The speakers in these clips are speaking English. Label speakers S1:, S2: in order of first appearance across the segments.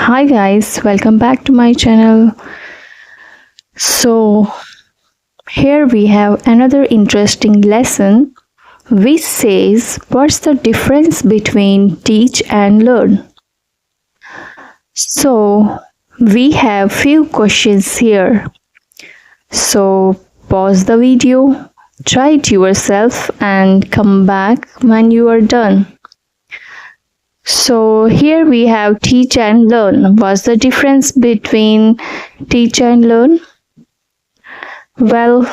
S1: Hi guys, welcome back to my channel. So, here we have another interesting lesson which says what's the difference between teach and learn. So, we have few questions here. So, pause the video, try it yourself and come back when you are done. So here we have teach and learn. What's the difference between teach and learn? Well,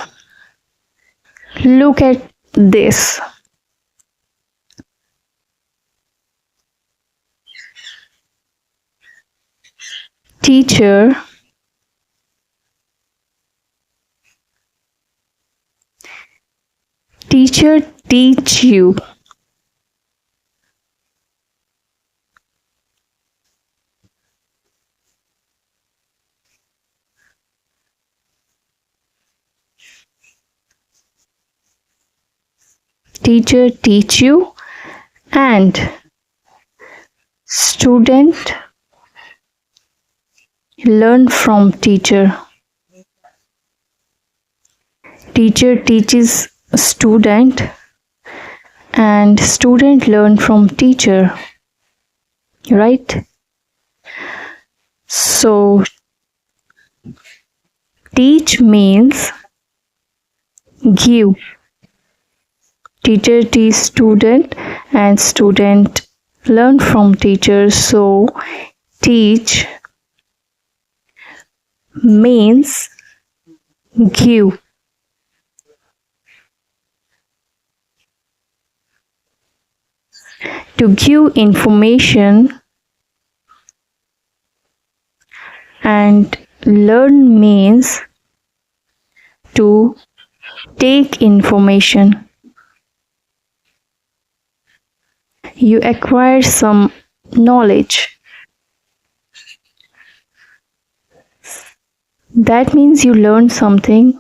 S1: look at this. Teacher teach you. Teacher teach you and student learn from teacher. Teacher teaches student and student learn from teacher, right? So teach means give. Teacher teach student and student learn from teacher. So teach means give. To give information, and learn means to take information. You acquire some knowledge. That means you learn something.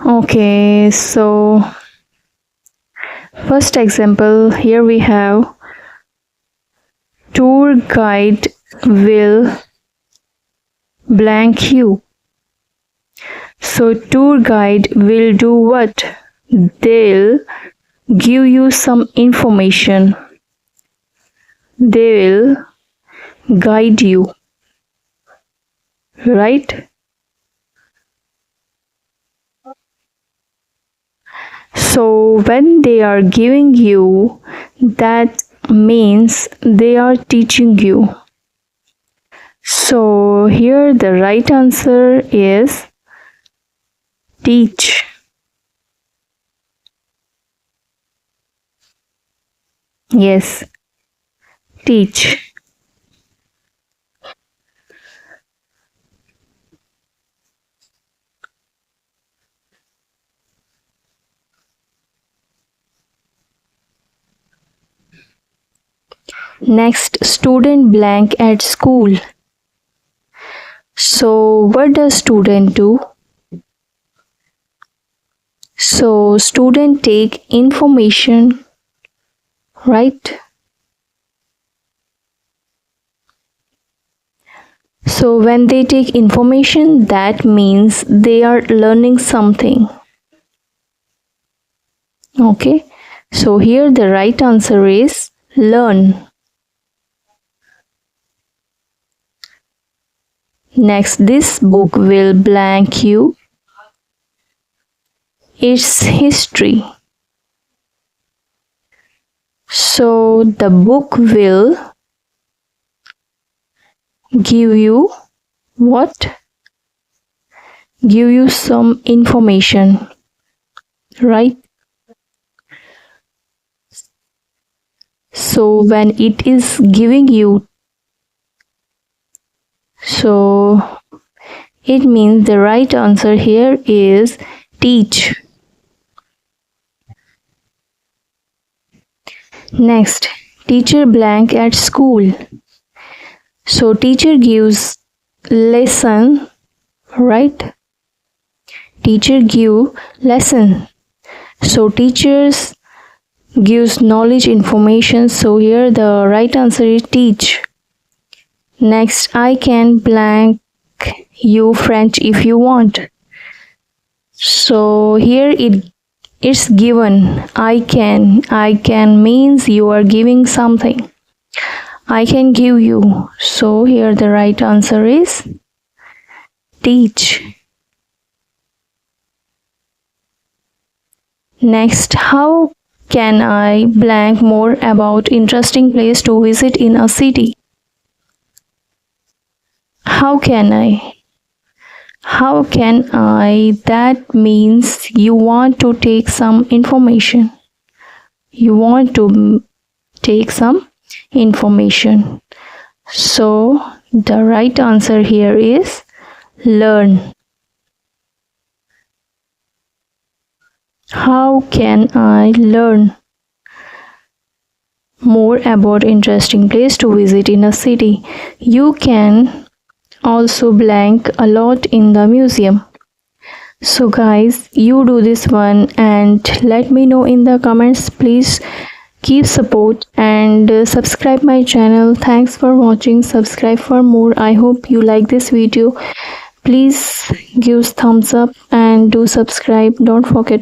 S1: Okay, so first example, here we have tour guide will blank you. So tour guide will do what? They'll give you some information. They will guide you, right? So when they are giving you, that means they are teaching you. So here the right answer is teach. Yes, teach. Next, student blank at school. So what does student do? So student take information, right? So when they take information, that means they are learning something. Okay, so here the right answer is learn. Next, this book will blank you. It's history. So the book will give you what? Give you some information, right? So when it is giving you, so it means the right answer here is teach. Next, teacher blank at school. So teacher gives lesson, right? Teacher give lesson. So teachers gives knowledge information. So here the right answer is teach. Next, I can blank you French if you want. So here it's given. I can. I can means you are giving something. I can give you. So here the right answer is teach. Next, how can I blank more about interesting place to visit in a city? How can I? How can I? That means you want to take some information. You want to take some information. So the right answer here is learn. How can I learn more about interesting place to visit in a city? You can also blank a lot in the museum. So guys, you do this one and let me know in the comments. Please keep support and subscribe my channel. Thanks for watching. Subscribe for more. I hope you like this video. Please give thumbs up and do subscribe. Don't forget